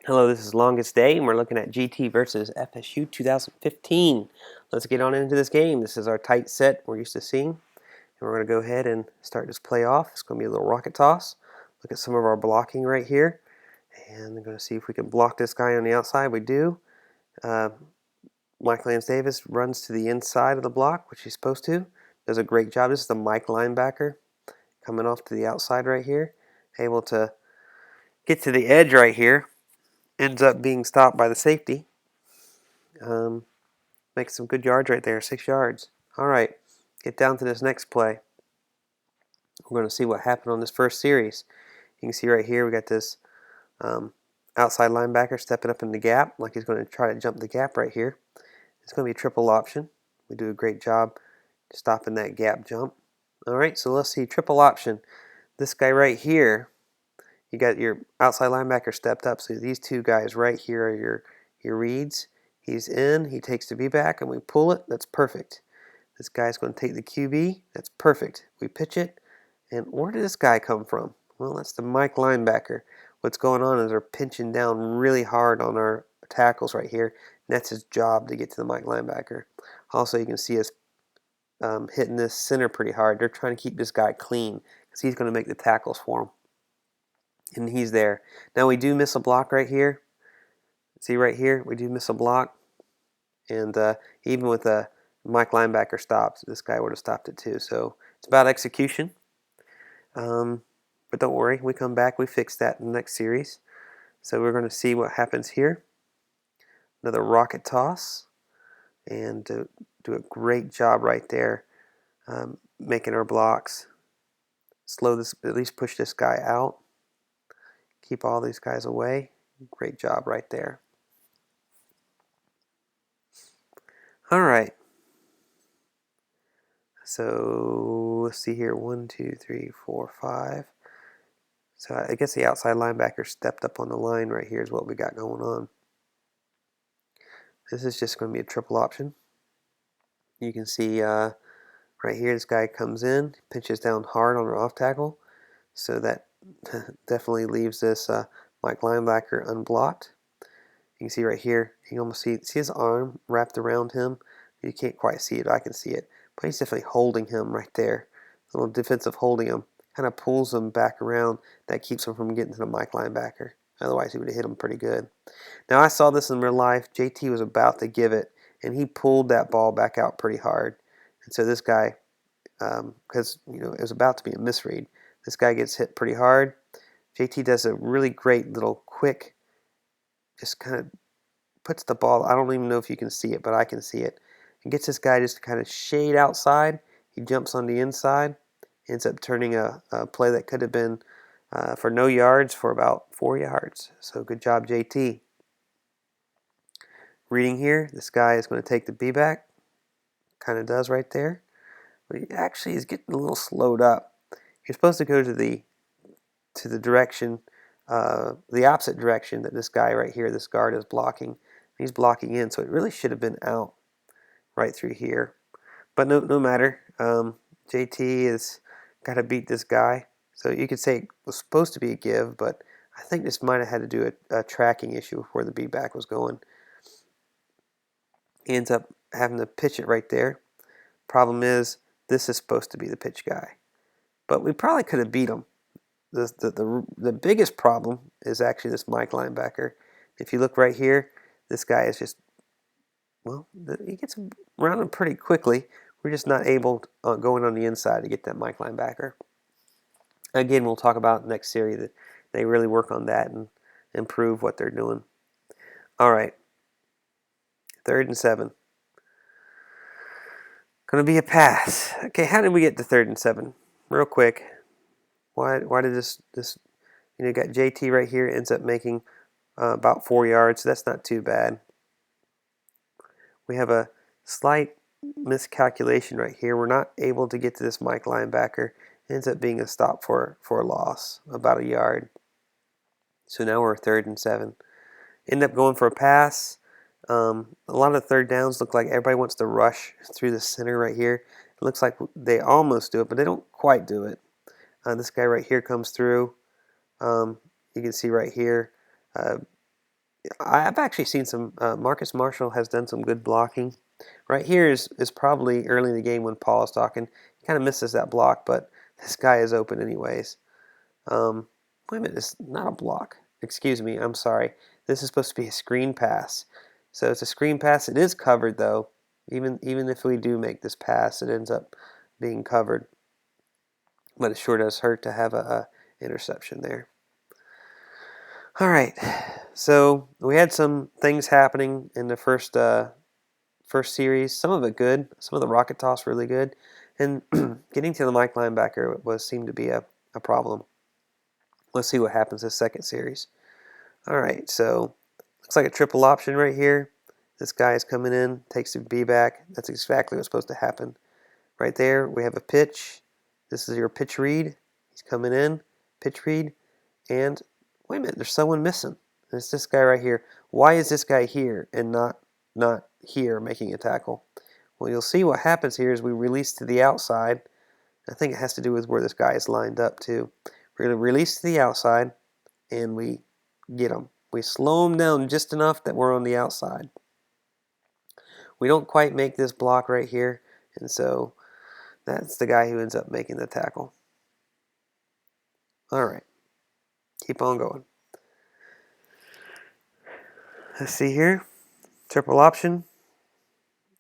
Hello, this is Longest Day, and we're looking at GT versus FSU 2015. Let's get on into this game. This is our tight set we're used to seeing. And we're going to go ahead and start this play off. It's going to be a little rocket toss. Look at some of our blocking right here. And I'm going to see if we can block this guy on the outside. We do. Mike Lance Davis runs to the inside of the block, which he's supposed to. Does a great job. This is the Mike linebacker coming off to the outside right here. Able to get to the edge right here. Ends up being stopped by the safety. Makes some good yards right there, 6 yards. All right, get down to this next play. We're going to see what happened on this first series. You can see right here we got this outside linebacker stepping up in the gap like he's going to try to jump the gap right here. It's going to be a triple option. We do a great job stopping that gap jump. All right, so let's see triple option. This guy right here, you got your outside linebacker stepped up, so these two guys right here are your reads. He's in, he takes the B back, and we pull it. That's perfect. This guy's going to take the QB. That's perfect. We pitch it. And where did this guy come from? Well, that's the Mike linebacker. What's going on is they're pinching down really hard on our tackles right here. And that's his job to get to the Mike linebacker. Also, you can see us hitting this center pretty hard. They're trying to keep this guy clean because he's going to make the tackles for him. And he's there. Now we do miss a block right here. See right here, we do miss a block. And even with a Mike linebacker stops, this guy would have stopped it too. So it's about execution. But don't worry, we come back, we fix that in the next series. So we're going to see what happens here. Another rocket toss. And do a great job right there making our blocks. Slow this, at least push this guy out. Keep all these guys away. Great job right there. All right. So let's see here. 1, 2, 3, 4, 5. So I guess the outside linebacker stepped up on the line right here is what we got going on. This is just going to be a triple option. You can see right here this guy comes in, pinches down hard on an off tackle. So that definitely leaves this Mike linebacker unblocked. You can see right here, you can almost see his arm wrapped around him. You can't quite see it, I can see it. But he's definitely holding him right there. A little defensive holding him. Kind of pulls him back around. That keeps him from getting to the Mike linebacker. Otherwise, he would have hit him pretty good. Now, I saw this in real life. JT was about to give it, and he pulled that ball back out pretty hard. And so this guy, because it was about to be a misread, this guy gets hit pretty hard. JT does a really great little quick, just kind of puts the ball, I don't even know if you can see it, but I can see it. And gets this guy just to kind of shade outside. He jumps on the inside. Ends up turning a play that could have been for no yards for about 4 yards. So good job, JT. Reading here, this guy is going to take the B back. Kind of does right there. But he actually is getting a little slowed up. You're supposed to go to the direction, the opposite direction that this guy right here, this guard is blocking. He's blocking in, so it really should have been out right through here. But no matter. JT has got to beat this guy. So you could say it was supposed to be a give, but I think this might have had to do a tracking issue with where the B back was going. He ends up having to pitch it right there. Problem is, this is supposed to be the pitch guy. But we probably could have beat him. The biggest problem is actually this Mike linebacker. If you look right here, this guy is just, well, he gets around him pretty quickly. We're just not able going on the inside to get that Mike linebacker. Again, we'll talk about next series that they really work on that and improve what they're doing. All right, 3rd and 7. Going to be a pass. Okay, how did we get to 3rd and 7? Real quick. Why did this got JT right here, ends up making about 4 yards. So that's not too bad. We have a slight miscalculation right here. We're not able to get to this Mike linebacker. It ends up being a stop for a loss, about a yard. So now we're 3rd and 7. End up going for a pass. A lot of 3rd downs look like everybody wants to rush through the center right here. It looks like they almost do it, but they don't quite do it. This guy right here comes through. You can see right here. I've actually seen some, Marcus Marshall has done some good blocking. Right here is probably early in the game when Paul is talking. He kind of misses that block, but this guy is open anyways. Um, Wait a minute, it's not a block. Excuse me, I'm sorry. This is supposed to be a screen pass. So it's a screen pass. It is covered though. Even if we do make this pass, it ends up being covered. But it sure does hurt to have a interception there. All right, so we had some things happening in the first series. Some of it good, some of the rocket toss really good, and getting to the Mike linebacker seemed to be a problem. Let's see what happens this second series. All right, so looks like a triple option right here. This guy is coming in, takes the B back. That's exactly what's supposed to happen. Right there, we have a pitch. This is your pitch read. He's coming in, pitch read, and wait a minute, there's someone missing. It's this guy right here. Why is this guy here and not here making a tackle? Well, you'll see what happens here is we release to the outside. I think it has to do with where this guy is lined up too. We're going to release to the outside, and we get him. We slow him down just enough that we're on the outside. We don't quite make this block right here, and so that's the guy who ends up making the tackle. All right, keep on going. Let's see here. Triple option.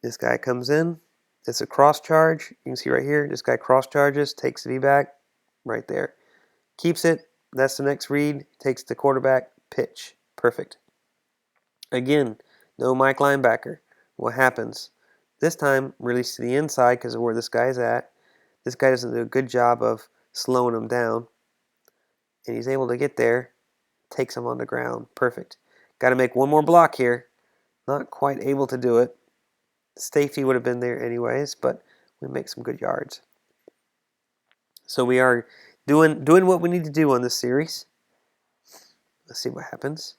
This guy comes in. It's a cross charge. You can see right here, this guy cross charges, takes the V-back right there. Keeps it. That's the next read. Takes the quarterback. Pitch. Perfect. Again, no Mike linebacker. What happens? This time, release to the inside because of where this guy's at. This guy doesn't do a good job of slowing him down. And he's able to get there. Takes him on the ground. Perfect. Got to make one more block here. Not quite able to do it. Safety would have been there anyways, but we make some good yards. So we are doing what we need to do on this series. Let's see what happens.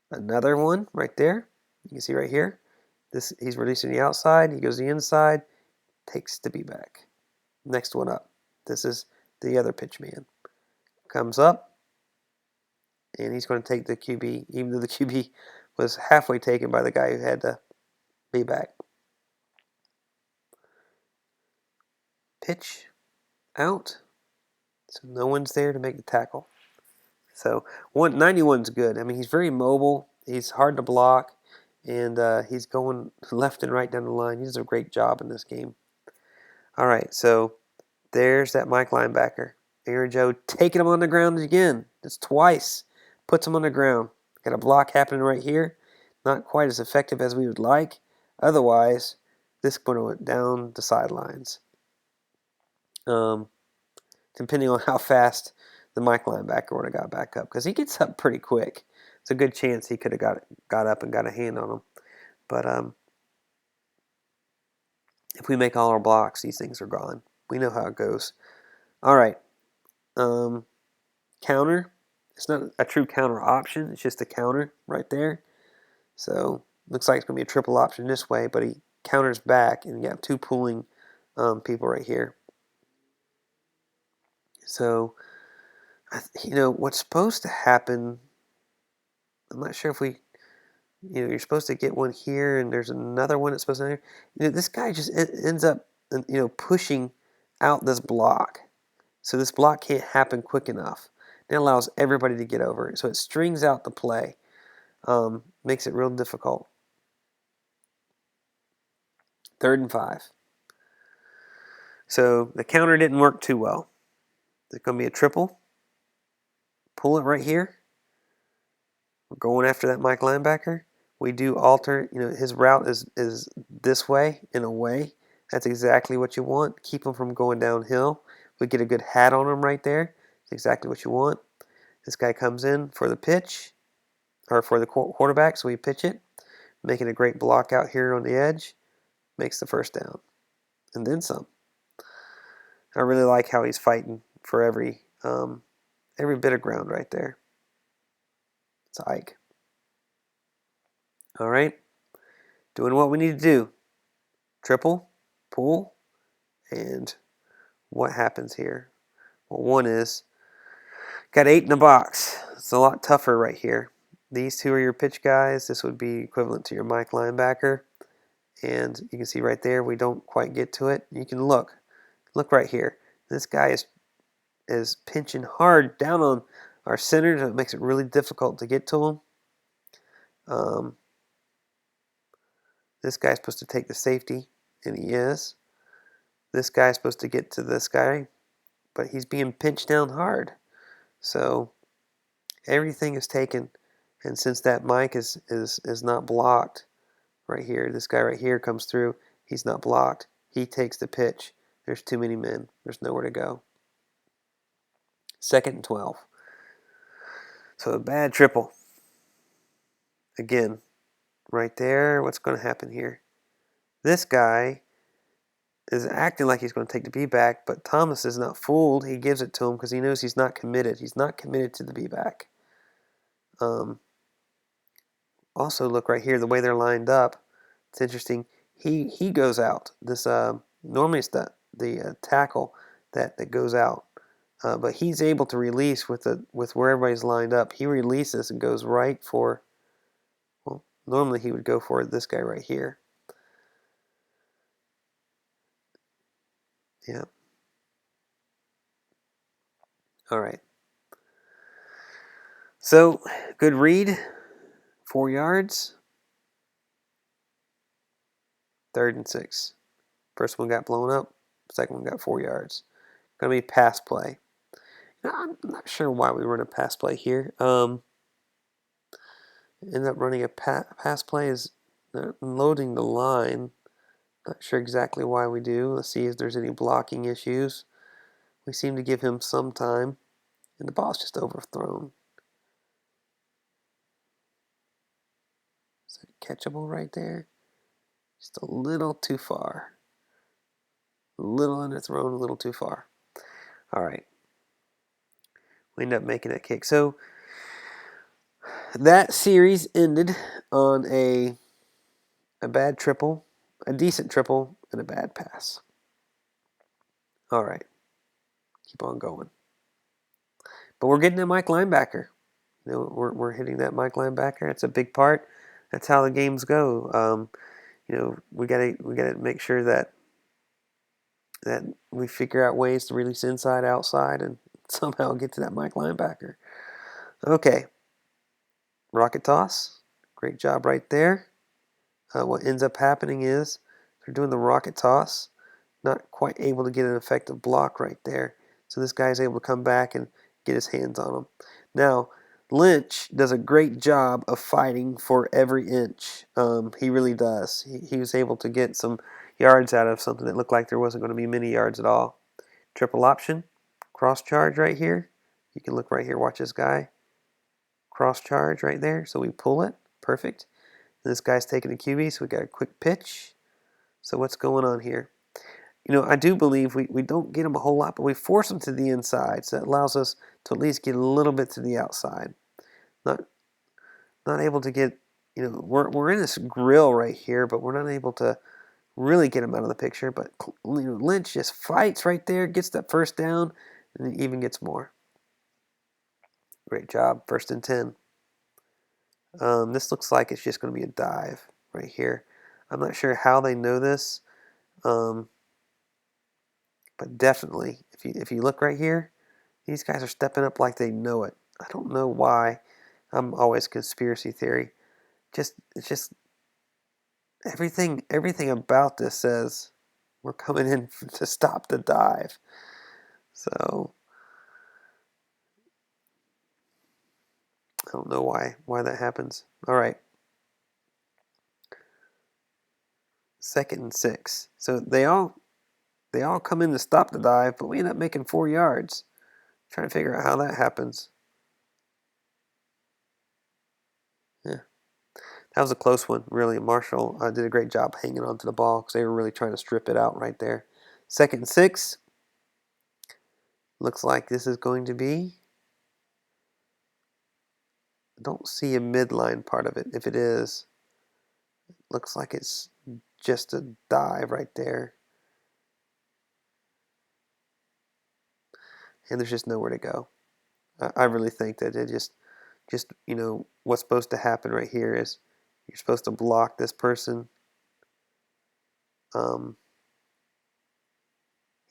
Another one right there. You can see right here. He's releasing the outside. He goes the inside. Takes the B back. Next one up. This is the other pitch man. Comes up. And he's going to take the QB, even though the QB was halfway taken by the guy who had the B back. Pitch. Out. So no one's there to make the tackle. So 91's good. I mean, he's very mobile. He's hard to block. And he's going left and right down the line. He does a great job in this game. All right, so there's that Mike linebacker. Aaron Joe taking him on the ground again. It's twice. Puts him on the ground. Got a block happening right here. Not quite as effective as we would like. Otherwise, this would have went down the sidelines. Depending on how fast the Mike linebacker would have got back up, because he gets up pretty quick. It's a good chance he could have got up and got a hand on him. But if we make all our blocks, these things are gone. We know how it goes. All right. Counter. It's not a true counter option. It's just a counter right there. So looks like it's going to be a triple option this way, but he counters back, and you got two pulling people right here. So, what's supposed to happen, I'm not sure if you're supposed to get one here, and there's another one that's supposed to, this guy just ends up, pushing out this block. So this block can't happen quick enough. It allows everybody to get over it. So it strings out the play. Makes it real difficult. 3rd and 5. So the counter didn't work too well. It's going to be a triple. Pull it right here. We're going after that Mike linebacker. We do alter, his route is this way in a way. That's exactly what you want. Keep him from going downhill. We get a good hat on him right there. That's exactly what you want. This guy comes in for the pitch, or for the quarterback, so we pitch it. Making a great block out here on the edge. Makes the first down. And then some. I really like how he's fighting for every bit of ground right there. It's Ike. All right. Doing what we need to do. Triple, pull, and what happens here? Well, one is, got 8 in the box. It's a lot tougher right here. these two are your pitch guys. This would be equivalent to your Mike linebacker. And you can see right there, we don't quite get to it. You can look right here. This guy is pinching hard down on our center, so it makes it really difficult to get to him. This guy's supposed to take the safety, and he is. This guy's supposed to get to this guy, but he's being pinched down hard. So everything is taken, and since that Mike is not blocked right here, this guy right here comes through, he's not blocked. He takes the pitch. There's too many men. There's nowhere to go. 2nd and 12. So a bad triple. Again, right there, what's going to happen here? This guy is acting like he's going to take the B-back, but Thomas is not fooled. He gives it to him because he knows he's not committed. He's not committed to the B-back. Also, look right here, the way they're lined up. It's interesting. He goes out. This normally it's the tackle that goes out, but he's able to release with where everybody's lined up. He releases and goes right for. Well, normally he would go for this guy right here. Yeah. All right. So, good read. 4 yards. 3rd and 6. First one got blown up. Second one got 4 yards. Going to be pass play. Now, I'm not sure why we run a pass play here. End up running a pass play is loading the line. Not sure exactly why we do. Let's see if there's any blocking issues. We seem to give him some time, and the ball's just overthrown. Is that catchable right there? Just a little too far. A little underthrown, a little too far. All right. We end up making that kick. So that series ended on a bad triple, a decent triple, and a bad pass. All right. Keep on going. But we're getting that Mike linebacker. You know, we're hitting that Mike linebacker. It's a big part. That's how the games go. You know, we gotta make sure that we figure out ways to release inside, outside, and somehow get to that Mike linebacker. Okay, rocket toss. Great job right there. What ends up happening is they're doing the rocket toss, not quite able to get an effective block right there. So this guy's able to come back and get his hands on him. Now, Lynch does a great job of fighting for every inch. He really does. He was able to get some yards out of something that looked like there wasn't going to be many yards at all. Triple option, cross charge right here. You can look right here, watch this guy. Cross charge right there. So we pull it, perfect. And this guy's taking the QB, so we got a quick pitch. So what's going on here? You know, I do believe we don't get them a whole lot, but we force them to the inside. So that allows us to at least get a little bit to the outside. Not able to get, you know, we're in this grill right here, but we're not able to really get him out of the picture. But you know, Lynch just fights right there, gets that first down, and even gets more. Great job. 1st and 10. This looks like it's just going to be a dive right here. I'm not sure how they know this, but definitely, if you look right here, these guys are stepping up like they know it. I don't know why. I'm always conspiracy theory. It's just everything about this says we're coming in to stop the dive. So I don't know why that happens. All right. 2nd and 6. So they all come in to stop the dive, but we end up making 4 yards. Trying to figure out how that happens. Yeah. That was a close one, really. Marshall did a great job hanging on to the ball because they were really trying to strip it out right there. 2nd and 6. Looks like this is going to be. I don't see a midline part of it. If it is, looks like it's just a dive right there. And there's just nowhere to go. I really think that they just just, what's supposed to happen right here is you're supposed to block this person.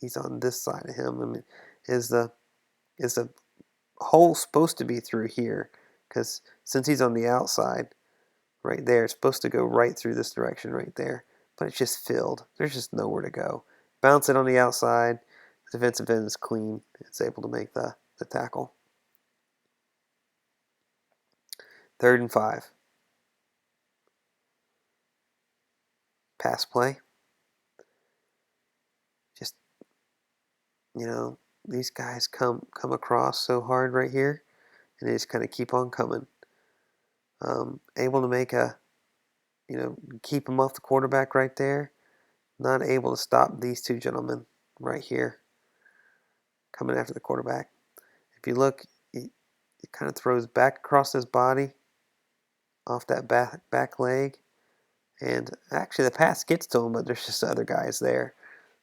He's on this side of him. I mean, is the hole supposed to be through here? Because since he's on the outside, right there, it's supposed to go right through this direction right there. But it's just filled. There's just nowhere to go. Bounce it on the outside. The defensive end is clean. It's able to make the tackle. 3rd and 5. Pass play. Just, these guys come across so hard right here, and they just kind of keep on coming. Able to make keep them off the quarterback right there. Not able to stop these two gentlemen right here coming after the quarterback. If you look, he kind of throws back across his body off that back leg. And actually the pass gets to him, but there's just other guys there.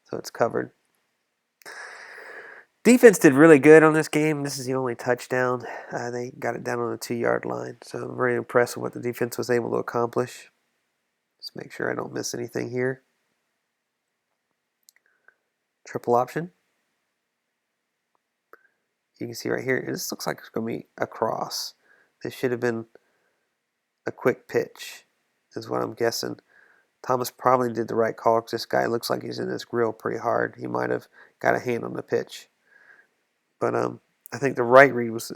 So it's covered. Defense did really good on this game. This is the only touchdown. They got it down on the 2-yard line. So I'm very impressed with what the defense was able to accomplish. Just make sure I don't miss anything here. Triple option. You can see right here, this looks like it's going to be a cross. This should have been a quick pitch, is what I'm guessing. Thomas probably did the right call because this guy looks like he's in his grill pretty hard. He might have got a hand on the pitch. But I think the right read was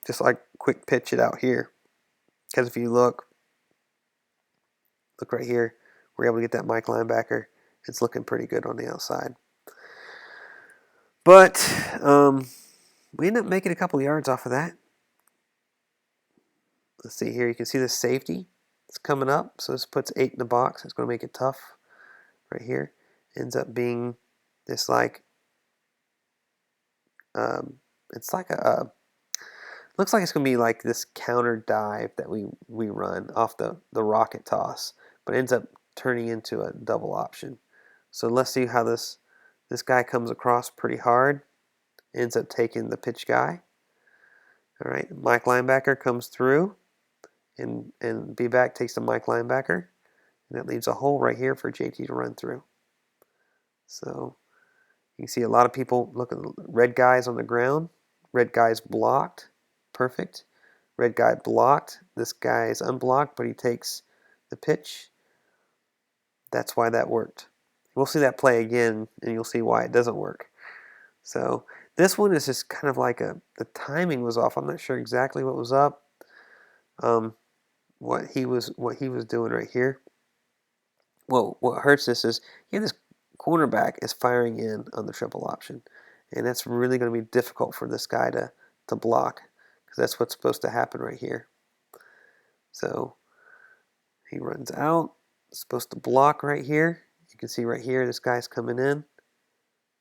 just like quick pitch it out here. Because if you look right here, we're able to get that Mike linebacker. It's looking pretty good on the outside. But we end up making a couple yards off of that. Let's see here. You can see the safety. It's coming up. So this puts 8 in the box. It's going to make it tough right here. Ends up being this like, it's like looks like it's going to be like this counter dive that we run off the rocket toss. But it ends up turning into a double option. So let's see how this guy comes across pretty hard. Ends up taking the pitch guy. All right, Mike linebacker comes through, and B-back takes the Mike linebacker, and that leaves a hole right here for JT to run through. So you can see a lot of people looking. Red guys on the ground. Red guy's blocked. Perfect. Red guy blocked. This guy is unblocked, but he takes the pitch. That's why that worked. We'll see that play again, and you'll see why it doesn't work. So this one is just kind of like the timing was off. I'm not sure exactly what was up. What he was doing right here. Well, what hurts this is this cornerback is firing in on the triple option, and that's really going to be difficult for this guy to block because that's what's supposed to happen right here. So he runs out. Supposed to block right here. You can see right here this guy's coming in.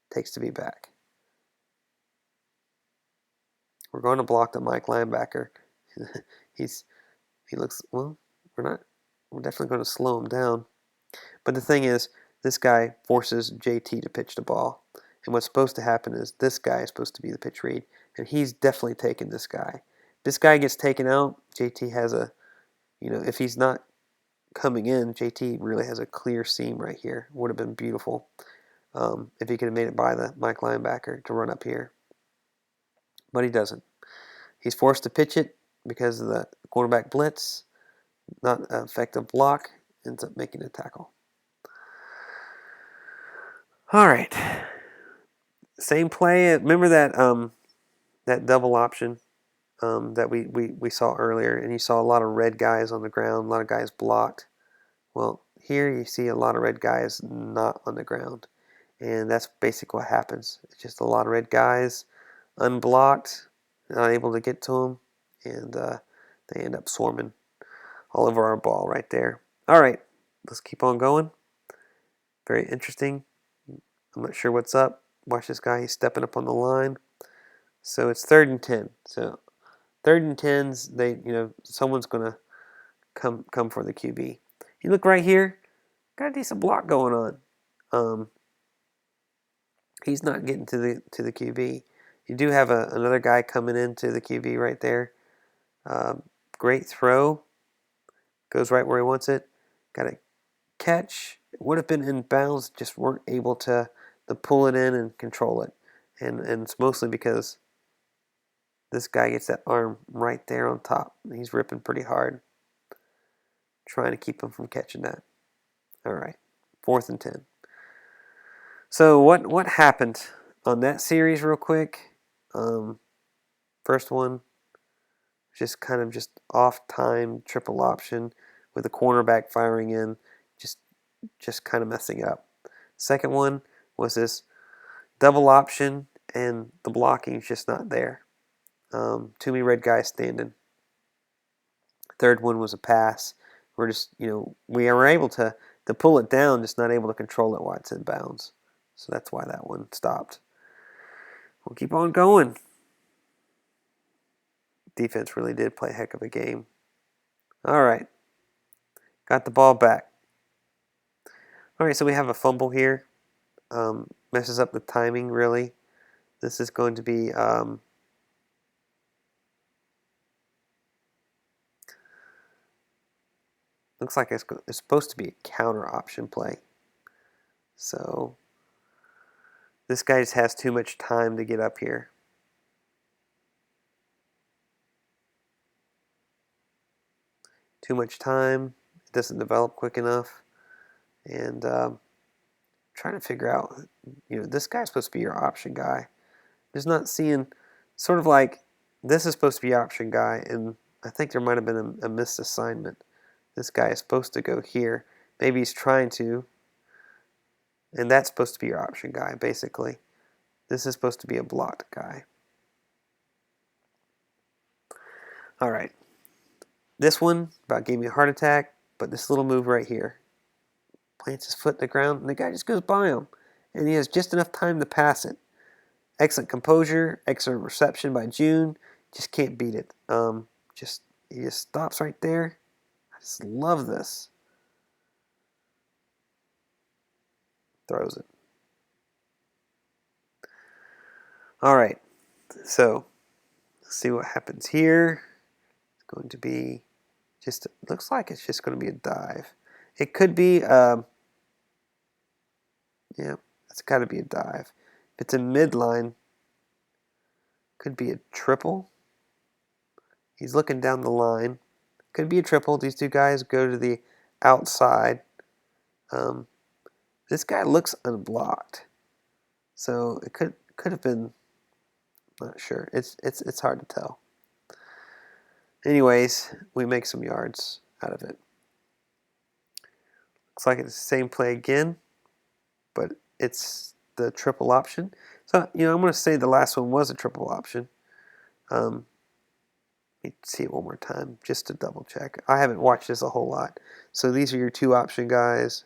Takes to be back. We're going to block the Mike linebacker. He looks, well, we're definitely going to slow him down. But the thing is, this guy forces JT to pitch the ball. And what's supposed to happen is this guy is supposed to be the pitch read. And he's definitely taking this guy. This guy gets taken out, JT has if he's not coming in, JT really has a clear seam right here. Would have been beautiful if he could have made it by the Mike linebacker to run up here. But he doesn't. He's forced to pitch it because of the quarterback blitz. Not an effective block. Ends up making a tackle. All right. Same play. Remember that double option that we saw earlier, and you saw a lot of red guys on the ground, a lot of guys blocked. Well, here you see a lot of red guys not on the ground, and that's basically what happens. It's just a lot of red guys unblocked, not able to get to them, and they end up swarming all over our ball right there. All right, let's keep on going. Very interesting. I'm not sure what's up. Watch this guy. He's stepping up on the line. So it's 3rd and 10. So 3rd and 10s, someone's gonna come for the QB. You look right here. Got a decent block going on. He's not getting to the QB. You do have another guy coming into the QB right there. Great throw. Goes right where he wants it. Got a catch. It would have been in bounds, just weren't able to pull it in and control it. And it's mostly because this guy gets that arm right there on top. He's ripping pretty hard, trying to keep him from catching that. All right, 4th and 10. So what happened on that series real quick? First one, just kind of just off time triple option with the cornerback firing in, just kind of messing up. Second one was this double option and the blocking's just not there. Too many red guys standing. Third one was a pass. We're just, we were able to pull it down, just not able to control it while it's in bounds. So that's why that one stopped. We'll keep on going. Defense really did play a heck of a game. All right. Got the ball back. All right, so we have a fumble here. Messes up the timing, really. This is going to be looks like it's supposed to be a counter option play. So this guy just has too much time to get up here. Too much time. It doesn't develop quick enough. And trying to figure out, this guy's supposed to be your option guy. Just not seeing, sort of like, this is supposed to be your option guy, and I think there might have been a missed assignment. This guy is supposed to go here. Maybe he's trying to, and that's supposed to be your option guy, basically. This is supposed to be a blocked guy. All right. This one about gave me a heart attack, but this little move right here. Plants his foot in the ground, and the guy just goes by him. And he has just enough time to pass it. Excellent composure, excellent reception by June. Just can't beat it. He just stops right there. I just love this. Throws it. All right. So let's see what happens here. It's going to be just, it looks like it's just going to be a dive. It could be, yeah, it's got to be a dive. If it's a midline, could be a triple. He's looking down the line. Could be a triple. These two guys go to the outside. This guy looks unblocked, so it could have been. Not sure. It's hard to tell. Anyways, we make some yards out of it. Looks like it's the same play again, but it's the triple option. So I'm going to say the last one was a triple option. Let me see it one more time just to double check. I haven't watched this a whole lot. So these are your two option guys.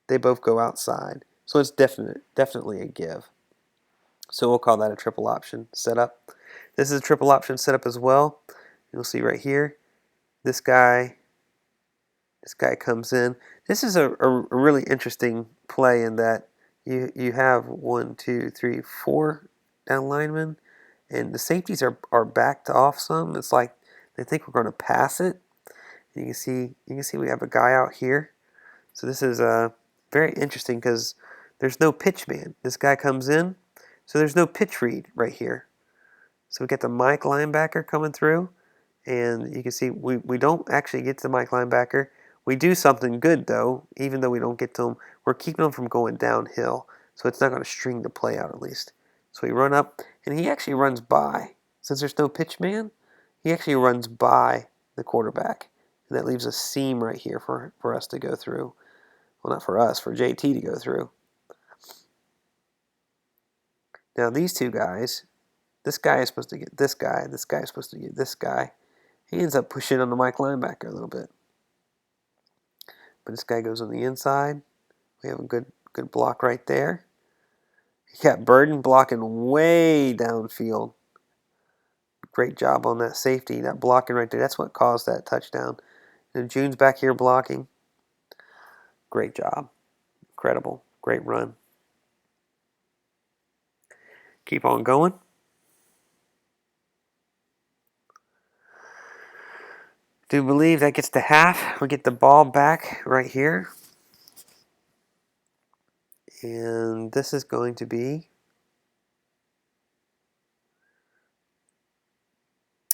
They both go outside. So it's definitely a give. So we'll call that a triple option setup. This is a triple option setup as well. You'll see right here. This guy comes in. This is a really interesting play in that you have 1, 2, 3, 4 down linemen, and the safeties are backed off some. It's like they think we're going to pass it. And you can see we have a guy out here. So this is very interesting because there's no pitch man. This guy comes in, so there's no pitch read right here. So we get the Mike linebacker coming through, and you can see we don't actually get to the Mike linebacker. We do something good though, even though we don't get to him. We're keeping him from going downhill, so it's not going to string the play out at least. So we run up, and he actually runs by. Since there's no pitch man, he actually runs by the quarterback, and that leaves a seam right here for us to go through. Well, not for us, for JT to go through. Now these two guys, this guy is supposed to get this guy is supposed to get this guy. He ends up pushing on the Mike linebacker a little bit. But this guy goes on the inside. We have a good block right there. He got Burden blocking way downfield. Great job on that safety, that blocking right there. That's what caused that touchdown. And June's back here blocking. Great job. Incredible. Great run. Keep on going. Do believe that gets to half. We get the ball back right here. And this is going to be,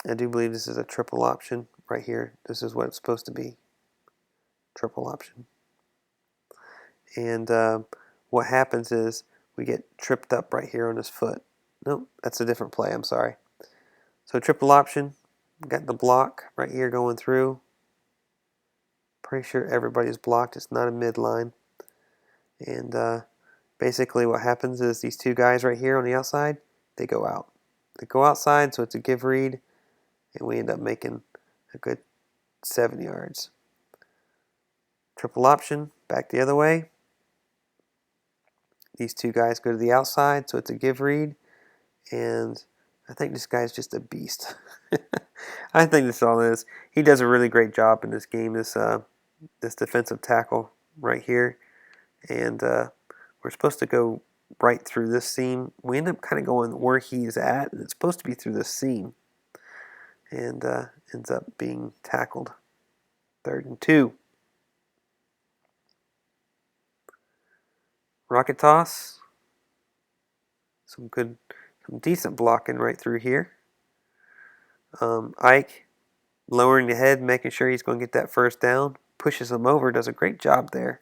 I do believe this is a triple option right here. This is what it's supposed to be. Triple option. And what happens is we get tripped up right here on his foot. Nope, that's a different play. I'm sorry. So triple option. Got the block right here going through. Pretty sure everybody's blocked. It's not a midline. And basically what happens is these two guys right here on the outside, they go out. They go outside, so it's a give read, and we end up making a good 7 yards. Triple option, back the other way. These two guys go to the outside, so it's a give read, and I think this guy's just a beast. I think this all is. He does a really great job in this game, this defensive tackle right here. And we're supposed to go right through this seam. We end up kind of going where he's at, and it's supposed to be through this seam. And ends up being tackled. 3rd and 2. Rocket toss. Some decent blocking right through here. Ike lowering the head, making sure he's going to get that first down. Pushes him over, does a great job there.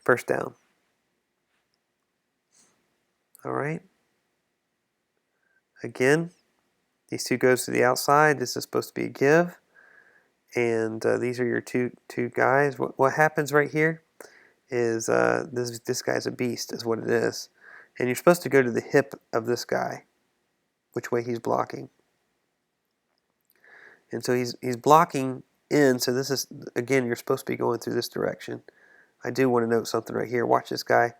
First down. All right. Again, these two goes to the outside. This is supposed to be a give. And these are your two guys. What happens right here is this guy's a beast, is what it is. And you're supposed to go to the hip of this guy, which way he's blocking. And so he's blocking in. So this is, again, you're supposed to be going through this direction. I do want to note something right here. Watch this guy.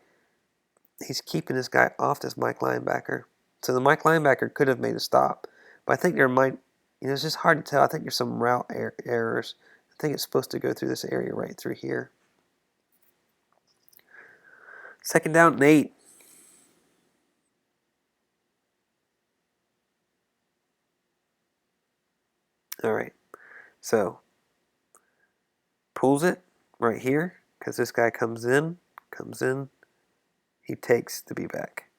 He's keeping this guy off this Mike linebacker. So the Mike linebacker could have made a stop, but I think there might, it's just hard to tell. I think there's some route errors. I think it's supposed to go through this area right through here. 2nd down and 8. All right, so pulls it right here because this guy comes in. He takes the B-back.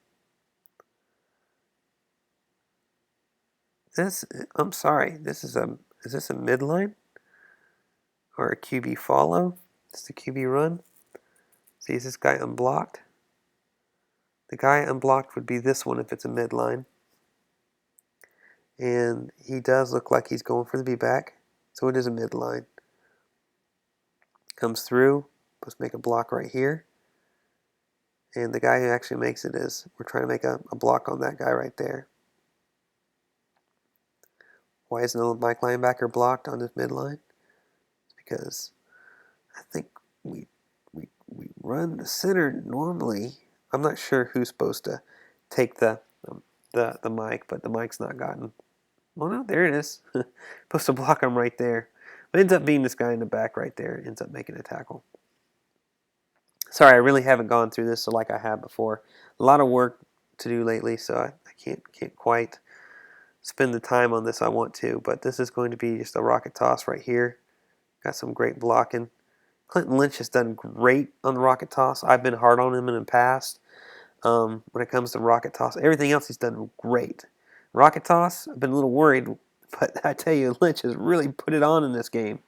I'm sorry, is this a midline or a QB follow? Is the QB run? See, is this guy unblocked? The guy unblocked would be this one if it's a midline. And he does look like he's going for the B-back, so it is a midline. Comes through, let's make a block right here. And the guy who actually makes it is, we're trying to make a block on that guy right there. Why isn't the Mike linebacker blocked on this midline? It's because I think we run the center normally. I'm not sure who's supposed to take the mic, but the mic's not gotten. Well, no, there it is. Supposed to block him right there. But ends up being this guy in the back right there. Ends up making a tackle. Sorry, I really haven't gone through this like I have before. A lot of work to do lately, so I can't quite spend the time on this I want to. But this is going to be just a rocket toss right here. Got some great blocking. Clinton Lynch has done great on the rocket toss. I've been hard on him in the past when it comes to rocket toss. Everything else he's done great. Rocket toss, I've been a little worried, but I tell you, Lynch has really put it on in this game.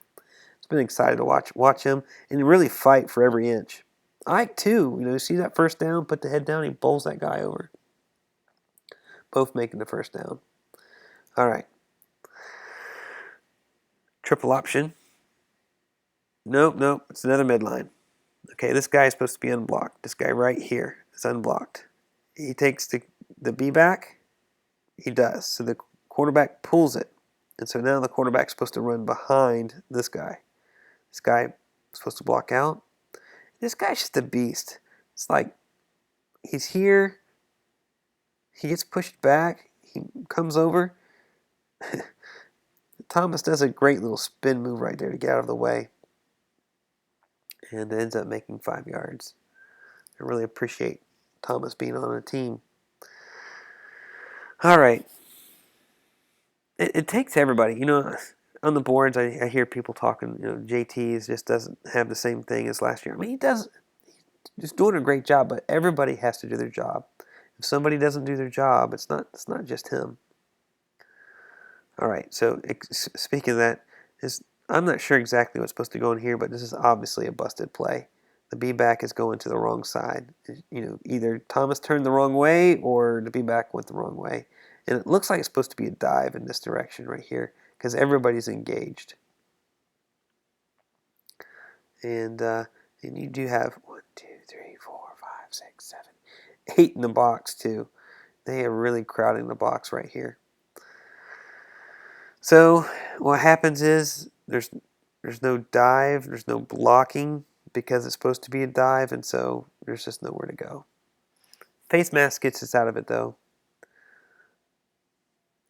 It's been excited to watch him and really fight for every inch. Ike too, you see that first down, put the head down, he bowls that guy over. Both making the first down. All right. Triple option. Nope, it's another midline. Okay, this guy is supposed to be unblocked. This guy right here is unblocked. He takes the B back. He does. So the quarterback pulls it. And so now the quarterback's supposed to run behind this guy. This guy is supposed to block out. This guy's just a beast. It's like he's here. He gets pushed back. He comes over. Thomas does a great little spin move right there to get out of the way. And ends up making 5 yards. I really appreciate Thomas being on the team. All right. It takes everybody. on the boards, I hear people talking, JT just doesn't have the same thing as last year. I mean, he does. He's doing a great job, but everybody has to do their job. If somebody doesn't do their job, it's not just him. All right, so speaking of that, I'm not sure exactly what's supposed to go in here, but this is obviously a busted play. The B-back is going to the wrong side. Either Thomas turned the wrong way or the B-back went the wrong way. And it looks like it's supposed to be a dive in this direction right here because everybody's engaged. And you do have 1, 2, 3, 4, 5, 6, 7, 8 in the box too. They are really crowding the box right here. So what happens is there's no dive, there's no blocking because it's supposed to be a dive, and so there's just nowhere to go. Face mask gets us out of it though.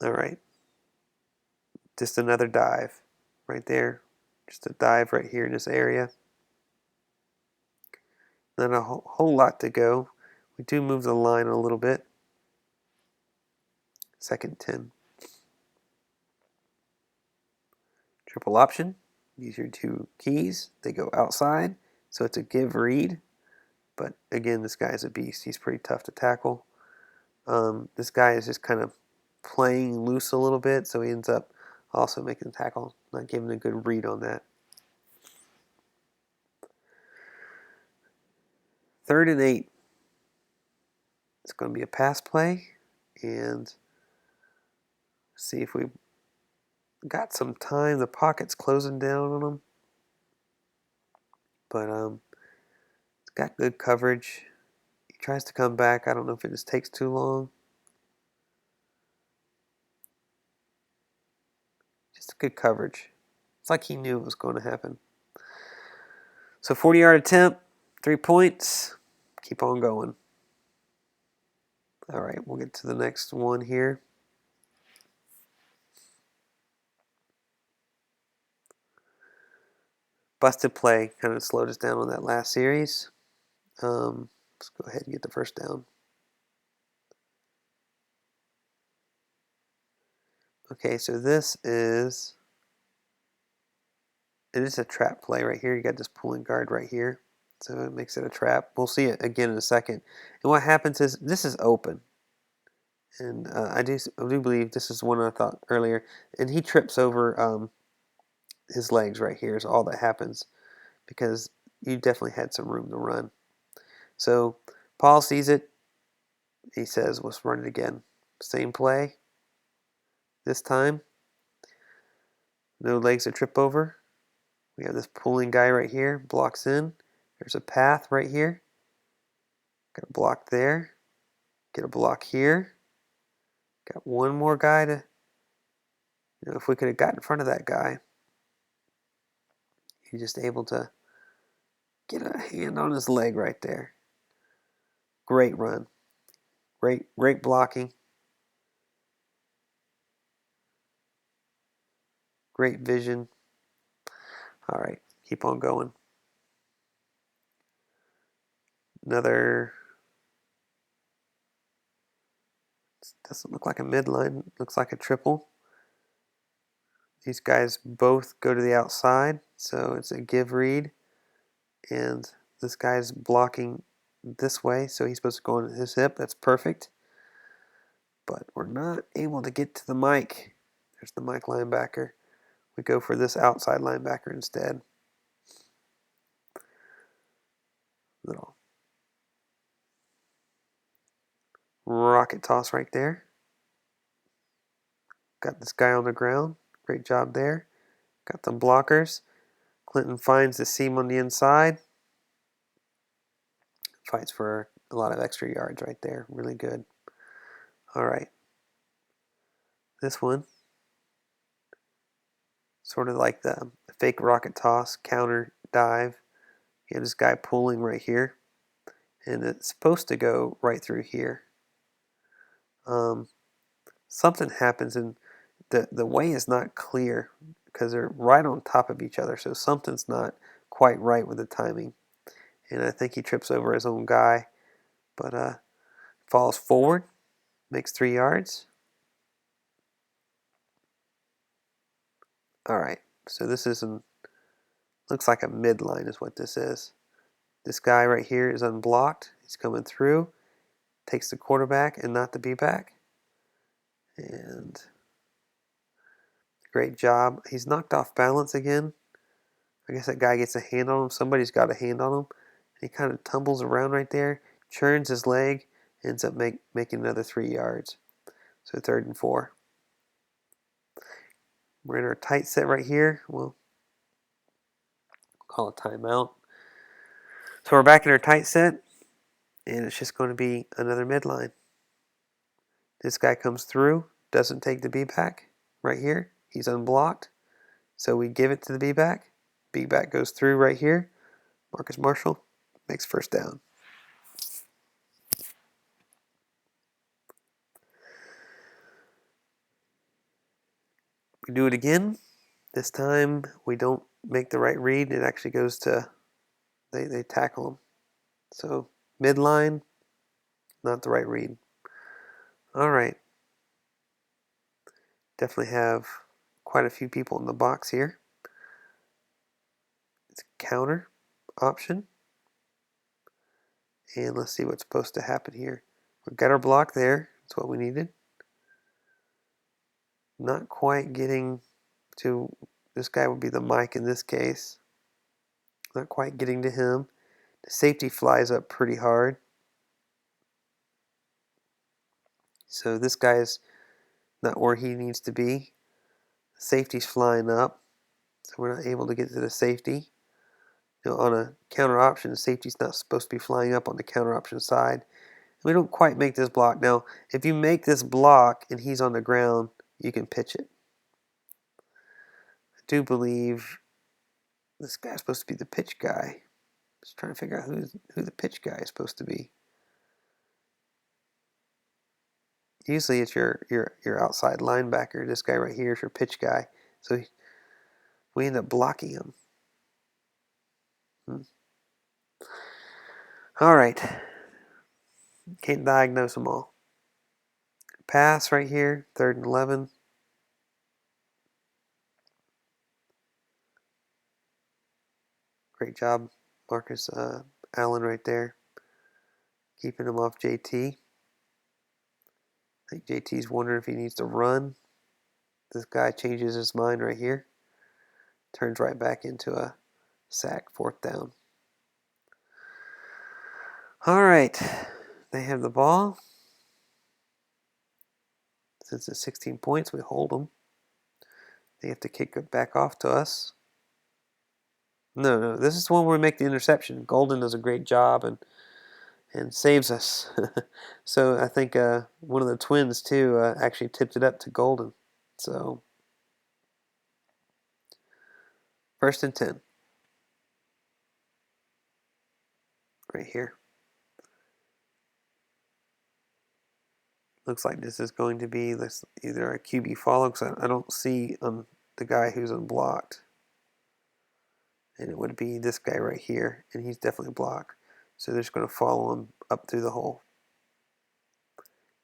All right, just another dive right there. Just a dive right here in this area. Not a whole lot to go. We do move the line a little bit. Second 10. Triple option. Use your 2 keys. They go outside, so it's a give read. But again, this guy is a beast. He's pretty tough to tackle. This guy is just kind of playing loose a little bit, so he ends up also making the tackle, not giving a good read on that. 3rd and 8. It's going to be a pass play, and see if we got some time. The pocket's closing down on him, but it's got good coverage. He tries to come back. I don't know if it just takes too long. Just good coverage. It's like he knew it was going to happen. So 40-yard attempt, 3 points. Keep on going. All right, we'll get to the next one here. Busted play kind of slowed us down on that last series. Let's go ahead and get the first down. Okay, so it is a trap play right here. You got this pulling guard right here, so it makes it a trap. We'll see it again in a second. And what happens is this is open, and I do believe this is one I thought earlier, and he trips over his legs right here is all that happens because you definitely had some room to run. So Paul sees it. He says, let's run it again. Same play. This time, no legs to trip over. We have this pulling guy right here, blocks in. There's a path right here. Got a block there. Get a block here. Got one more guy to, if we could have got in front of that guy, he's just able to get a hand on his leg right there. Great run. Great blocking. Great vision. All right, keep on going. Another, doesn't look like a midline, looks like a triple. These guys both go to the outside, so it's a give read. And this guy's blocking this way, so he's supposed to go on his hip. That's perfect. But we're not able to get to the mic. There's the mic linebacker. We go for this outside linebacker instead. Little rocket toss right there. Got this guy on the ground. Great job there. Got the blockers. Clinton finds the seam on the inside. Fights for a lot of extra yards right there. Really good. All right. This one, sort of like the fake rocket toss, counter dive. You have this guy pulling right here, and it's supposed to go right through here. Something happens, and the way is not clear because they're right on top of each other, so something's not quite right with the timing. And I think he trips over his own guy, but falls forward, makes 3 yards. Alright, so this is looks like a midline is what this is. This guy right here is unblocked. He's coming through, takes the quarterback and not the B-back. And great job. He's knocked off balance again. I guess that guy gets a hand on him. Somebody's got a hand on him. He kind of tumbles around right there, churns his leg, ends up making another 3 yards. So 3rd and 4. We're in our tight set right here. We'll call a timeout. So we're back in our tight set, and it's just going to be another midline. This guy comes through, doesn't take the B-back right here. He's unblocked. So we give it to the B-back. B-back goes through right here. Marcus Marshall makes 1st down. We do it again. This time we don't make the right read. It actually goes to, they tackle him. So midline, not the right read. All right. Definitely have quite a few people in the box here. It's a counter option. And let's see what's supposed to happen here. We've got our block there. That's what we needed. Not quite getting to, this guy would be the Mike in this case. Not quite getting to him. The safety flies up pretty hard. So this guy is not where he needs to be. The safety's flying up. So we're not able to get to the safety. You know, on a counter option, the safety's not supposed to be flying up on the counter option side. We don't quite make this block. Now, if you make this block and he's on the ground, you can pitch it. I do believe this guy's supposed to be the pitch guy. Just trying to figure out who the pitch guy is supposed to be. Usually it's your outside linebacker. This guy right here is your pitch guy. So we end up blocking him. All right. Can't diagnose them all. Pass right here, 3rd and 11. Great job, Marcus Allen right there. Keeping him off JT. I think JT's wondering if he needs to run. This guy changes his mind right here. Turns right back into a sack, 4th down. All right. They have the ball. Since it's 16 points, we hold them. They have to kick it back off to us. No. This is the one where we make the interception. Golden does a great job and saves us. So I think one of the twins, too, actually tipped it up to Golden. So 1st and 10. Right here. Looks like this is going to be either a QB follow, because I don't see the guy who's unblocked. And it would be this guy right here, and he's definitely blocked. So they're just going to follow him up through the hole.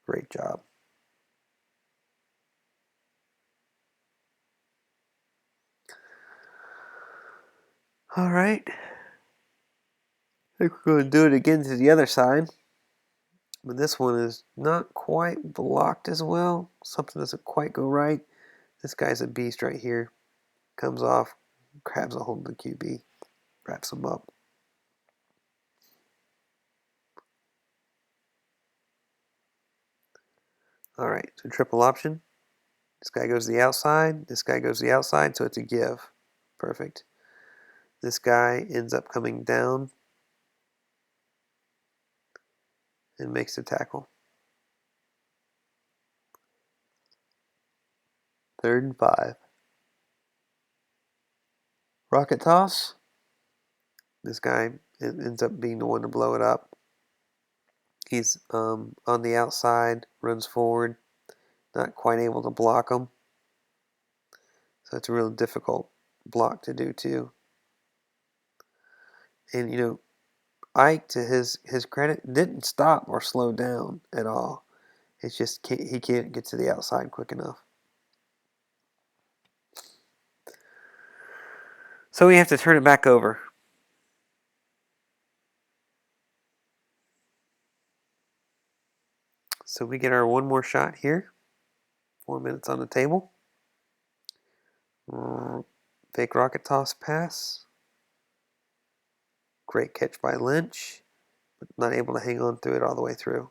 Great job. All right. I think we're going to do it again to the other side. But this one is not quite blocked as well. Something doesn't quite go right. This guy's a beast right here. Comes off, grabs a hold of the QB, wraps him up. All right, so triple option. This guy goes to the outside. This guy goes to the outside, so it's a give. Perfect. This guy ends up coming down and makes the tackle. 3rd and 5. Rocket toss. This guy ends up being the one to blow it up. He's on the outside, runs forward, not quite able to block him. So it's a real difficult block to do too. And you know, Ike, to his credit, didn't stop or slow down at all. It's just he can't get to the outside quick enough. So we have to turn it back over. So we get our one more shot here. 4 minutes on the table. Fake rocket toss pass. Great catch by Lynch, but not able to hang on through it all the way through.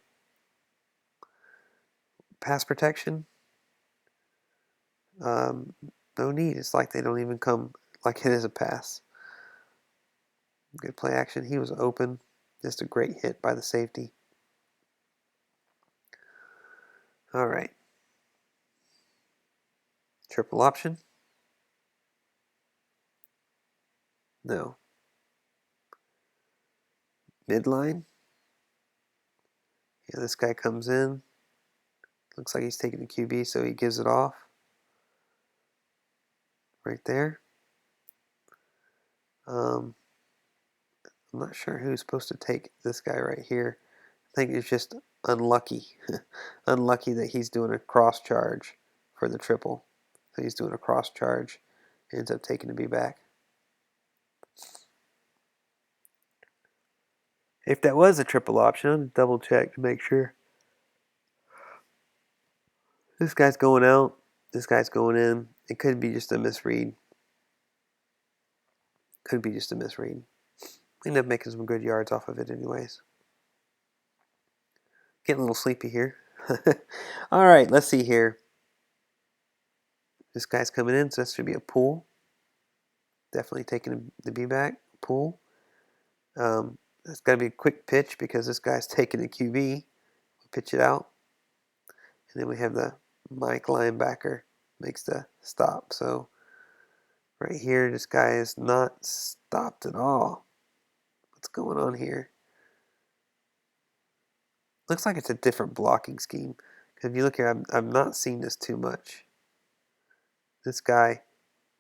Pass protection. No need. It's like they don't even come like it is a pass. Good play action. He was open. Just a great hit by the safety. All right. Triple option. No. Midline. Yeah, this guy comes in. Looks like he's taking the QB, so he gives it off. Right there. I'm not sure who's supposed to take this guy right here. I think it's just unlucky. Unlucky that he's doing a cross charge for the triple. So he's doing a cross charge. Ends up taking the B back. If that was a triple option, I'll double check to make sure. This guy's going out. This guy's going in. It could be just a misread. Could be just a misread. We end up making some good yards off of it anyways. Getting a little sleepy here. All right, let's see here. This guy's coming in, so this should be a pull. Definitely taking the B back. Pull. It's got to be a quick pitch because this guy's taking the QB. We pitch it out. And then we have the Mike linebacker makes the stop. So right here, this guy is not stopped at all. What's going on here? Looks like it's a different blocking scheme. Because if you look here, I've not seen this too much. This guy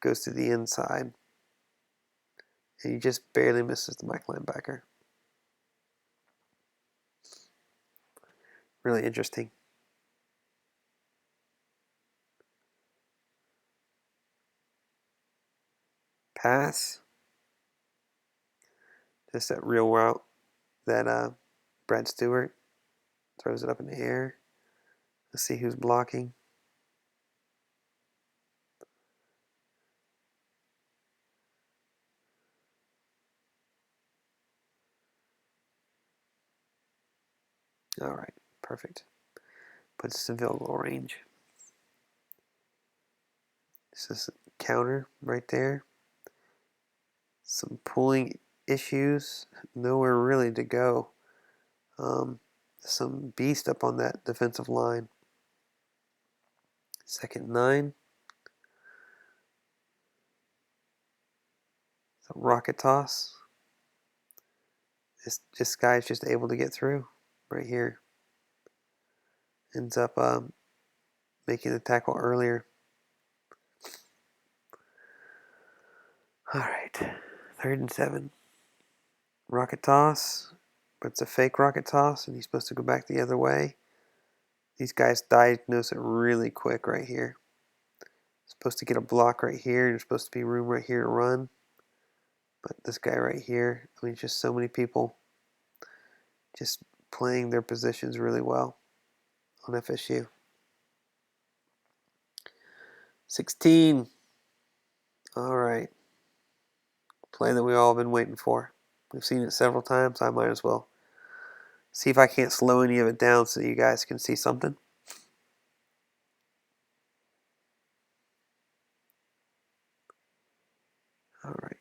goes to the inside. And he just barely misses the Mike linebacker. Really interesting. Pass. Just that real route that Brad Stewart throws it up in the air. Let's see who's blocking. All right, perfect. Puts us in field goal range. This is a counter right there. Some pulling issues. Nowhere really to go. Some beast up on that defensive line. 2nd and 9. So rocket toss. This guy's just able to get through right here. Ends up making the tackle earlier. All right, 3rd and 7. Rocket toss, but it's a fake rocket toss, and he's supposed to go back the other way. These guys diagnose it really quick right here. Supposed to get a block right here, and there's supposed to be room right here to run. But this guy right here, I mean, just so many people just playing their positions really well on FSU. 16. All right. Play that we've all been waiting for. We've seen it several times. I might as well see if I can't slow any of it down so you guys can see something. All right.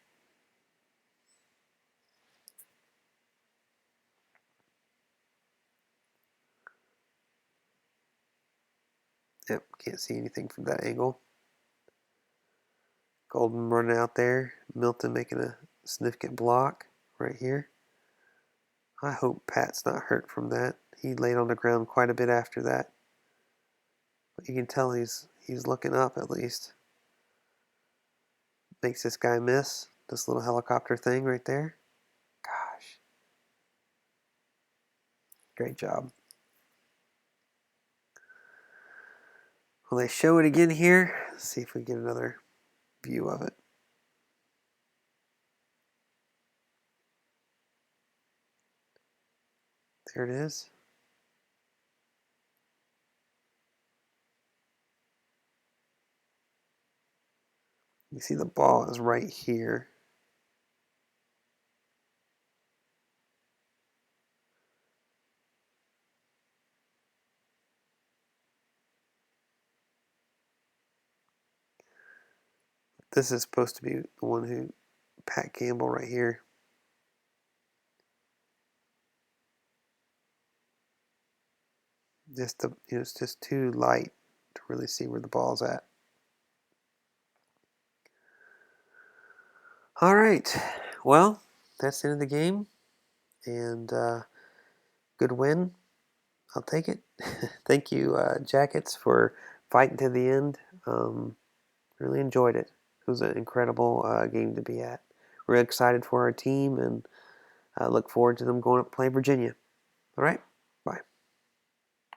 Yep, can't see anything from that angle. Golden running out there. Milton making a significant block right here. I hope Pat's not hurt from that. He laid on the ground quite a bit after that. But you can tell he's looking up at least. Makes this guy miss. This little helicopter thing right there. Gosh. Great job. Will they show it again here? Let's see if we get another view of it. There it is. You see the ball is right here. This is supposed to be the one who, Pat Campbell right here. Just the, it's just too light to really see where the ball's at. All right, well, that's the end of the game, and good win. I'll take it. Thank you, Jackets, for fighting to the end. Really enjoyed it. It was an incredible game to be at. We're excited for our team, and I look forward to them going up to play Virginia. All right, bye.